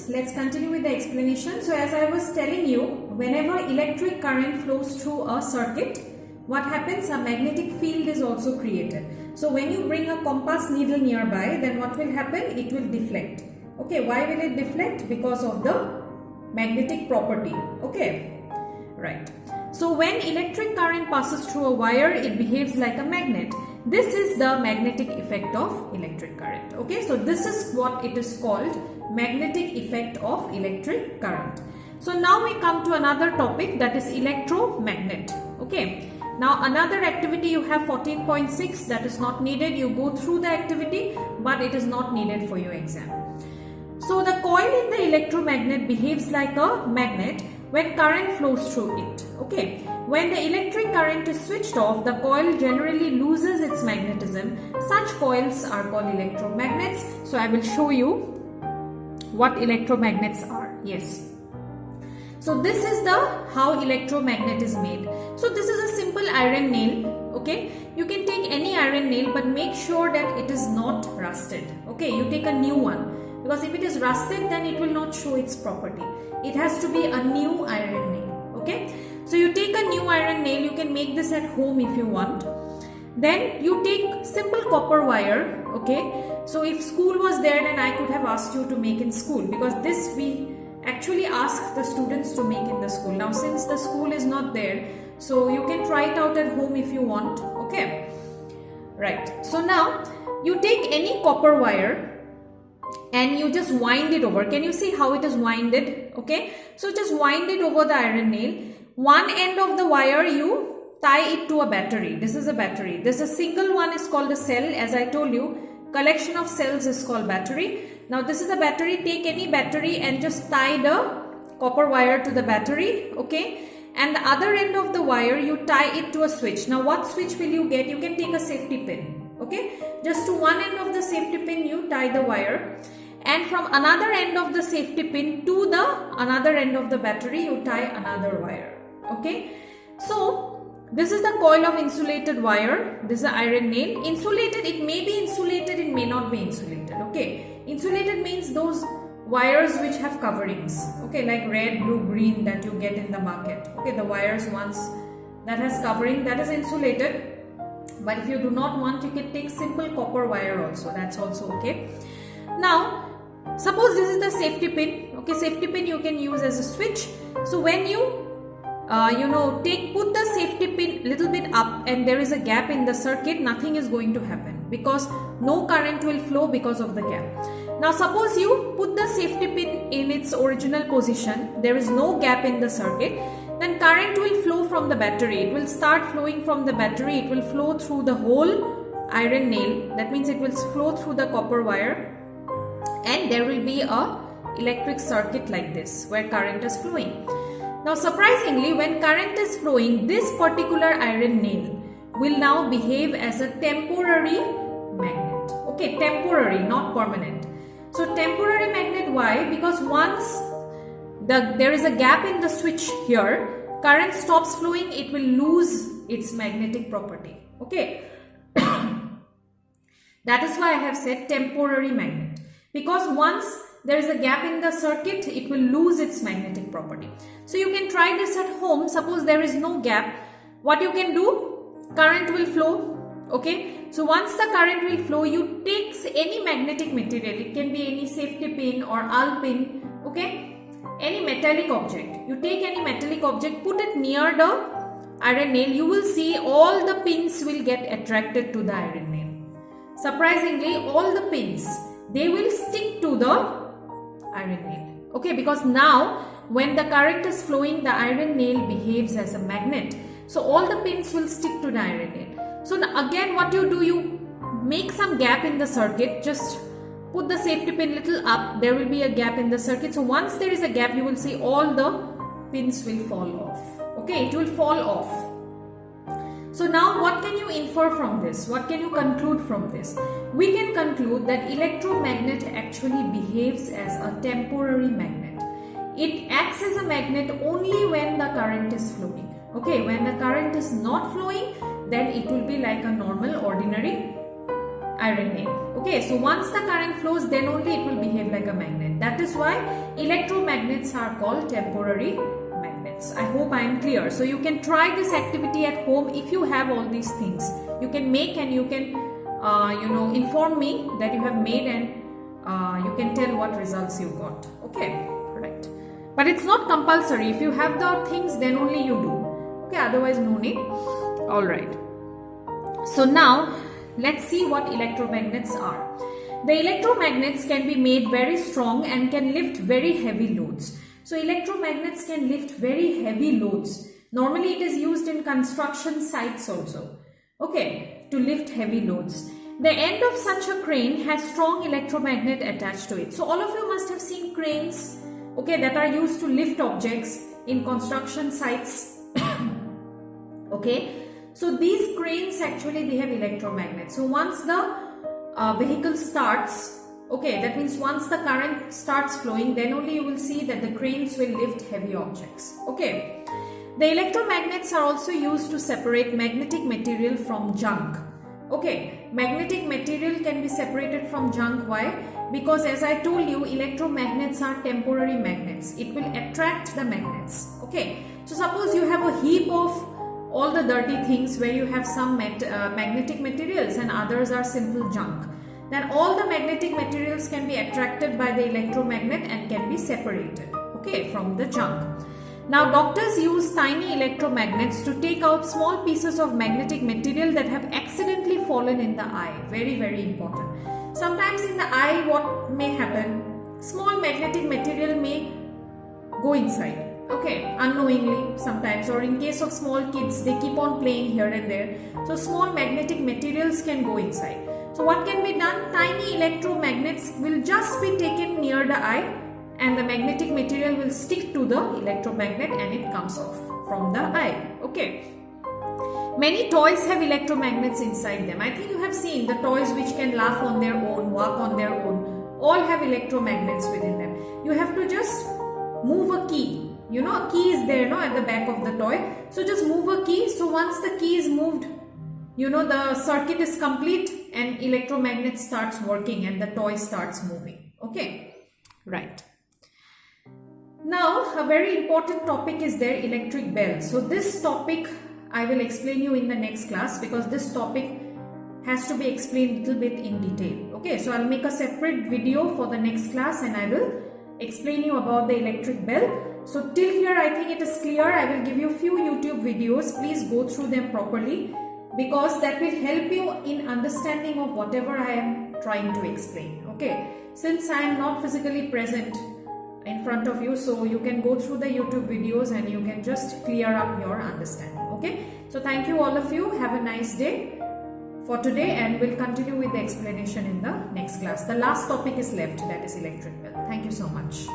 let's continue with the explanation. So as I was telling you, whenever electric current flows through a circuit, what happens? A magnetic field is also created. So when you bring a compass needle nearby, then what will happen? It will deflect. Okay, why will it deflect? Because of the magnetic property. Okay, right. So when electric current passes through a wire, it behaves like a magnet. This is the magnetic effect of electric current. Okay, so this is what it is called, magnetic effect of electric current. So now we come to another topic, that is electromagnet. Okay, now another activity, you have 14.6, that is not needed. You go through the activity, but it is not needed for your exam. So the coil in the electromagnet behaves like a magnet when current flows through it. Okay, when the electric current is switched off, the coil generally loses its magnetism. Such coils are called electromagnets. So I will show you what electromagnets are. Yes. So this is the how electromagnet is made. So this is a simple iron nail. Okay, you can take any iron nail, but make sure that it is not rusted. Okay, you take a new one, because if it is rusted, then it will not show its property. It has to be a new iron nail. Okay, so you take a new iron nail. You can make this at home if you want. Then you take simple copper wire. Okay, so if school was there, then I could have asked you to make in school, because this we actually ask the students to make in the school. Now since the school is not there, so you can try it out at home if you want. Okay, right. So now you take any copper wire and you just wind it over. Can you see how it is winded? Okay, so just wind it over the iron nail. One end of the wire you tie it to a battery. This is a battery. This is a single one is called a cell. As I told you, collection of cells is called battery. Now this is a battery. Take any battery and just tie the copper wire to the battery. Okay, and the other end of the wire you tie it to a switch. Now what switch will you get? You can take a safety pin. Okay, just to one end of the safety pin you tie the wire, and from another end of the safety pin to the another end of the battery you tie another wire. Okay, so this is the coil of insulated wire. This is an iron nail. Insulated, it may be insulated, it may not be insulated. Okay, insulated means those wires which have coverings. Okay, like red, blue, green that you get in the market. Okay, the wires ones that has covering, that is insulated. But if you do not want, you can take simple copper wire also. That's also okay. Now suppose this is the safety pin. Okay, safety pin you can use as a switch. So when you put the safety pin little bit up and there is a gap in the circuit, nothing is going to happen, because no current will flow because of the gap. Now suppose you put the safety pin in its original position, there is no gap in the circuit, then current will flow from the battery. It will start flowing from the battery. It will flow through the whole iron nail. That means it will flow through the copper wire, and there will be a electric circuit like this where current is flowing. Now surprisingly, when current is flowing, this particular iron nail will now behave as a temporary magnet. Okay, temporary, not permanent. So temporary magnet, why? Because once there is a gap in the switch here, current stops flowing, it will lose its magnetic property. Okay, that is why I have said temporary magnet, because once there is a gap in the circuit, it will lose its magnetic property. So you can try this at home. Suppose there is no gap, what you can do, current will flow. Okay, so once the current will flow, you take any magnetic material. It can be any safety pin or awl pin. Okay, any metallic object. You take any metallic object, put it near the iron nail. You will see all the pins will get attracted to the iron nail. Surprisingly, all the pins, they will stick to the iron nail. Okay, because now when the current is flowing, the iron nail behaves as a magnet. So all the pins will stick to the iron nail. So now again what you do, you make some gap in the circuit. Just put the safety pin little up. There will be a gap in the circuit. So once there is a gap, you will see all the pins will fall off. Okay, it will fall off. So now what can you infer from this? What can you conclude from this? We can conclude that electromagnet actually behaves as a temporary magnet. It acts as a magnet only when the current is flowing. Okay, when the current is not flowing, then it will be like a normal ordinary iron nail. Okay, so once the current flows, then only it will behave like a magnet. That is why electromagnets are called temporary magnets. I hope I am clear. So you can try this activity at home if you have all these things. You can make and you can inform me that you have made, and you can tell what results you got. Okay, right. But it's not compulsory. If you have the things, then only you do. Okay, otherwise no need. All right. So now let's see what electromagnets are. The electromagnets can be made very strong and can lift very heavy loads. So electromagnets can lift very heavy loads. Normally it is used in construction sites also. Okay, to lift heavy loads. The end of such a crane has strong electromagnet attached to it. So all of you must have seen cranes, okay, that are used to lift objects in construction sites. Okay, so these cranes actually, they have electromagnets. So once the vehicle starts, okay, that means once the current starts flowing, then only you will see that the cranes will lift heavy objects. Okay. The electromagnets are also used to separate magnetic material from junk. Okay, magnetic material can be separated from junk. Why? Because as I told you, electromagnets are temporary magnets. It will attract the magnets. Okay, so suppose you have a heap of all the dirty things where you have some magnetic materials and others are simple junk. Then all the magnetic materials can be attracted by the electromagnet and can be separated, okay, from the junk. Now doctors use tiny electromagnets to take out small pieces of magnetic material that have accidentally fallen in the eye. Very, very important. Sometimes in the eye, what may happen? Small magnetic material may go inside. Okay, unknowingly sometimes, or in case of small kids, they keep on playing here and there. So small magnetic materials can go inside. So what can be done? Tiny electromagnets will just be taken near the eye, and the magnetic material will stick to the electromagnet and it comes off from the eye. Okay. Many toys have electromagnets inside them. I think you have seen the toys which can laugh on their own, walk on their own, all have electromagnets within them. You have to just move a key. You know, a key is there, no, at the back of the toy. So just move a key. So once the key is moved, you know, the circuit is complete and electromagnet starts working and the toy starts moving. Okay. Right. Now, a very important topic is their electric bell. So this topic I will explain you in the next class, because this topic has to be explained a little bit in detail. Okay, so I'll make a separate video for the next class and I will explain you about the electric bell. So till here I think it is clear. I will give you a few YouTube videos. Please go through them properly, because that will help you in understanding of whatever I am trying to explain. Okay, since I am not physically present in front of you, so you can go through the YouTube videos and you can just clear up your understanding. Okay, so thank you all of you. Have a nice day for today, and we'll continue with the explanation in the next class. The last topic is left, that is electric bell. Thank you so much.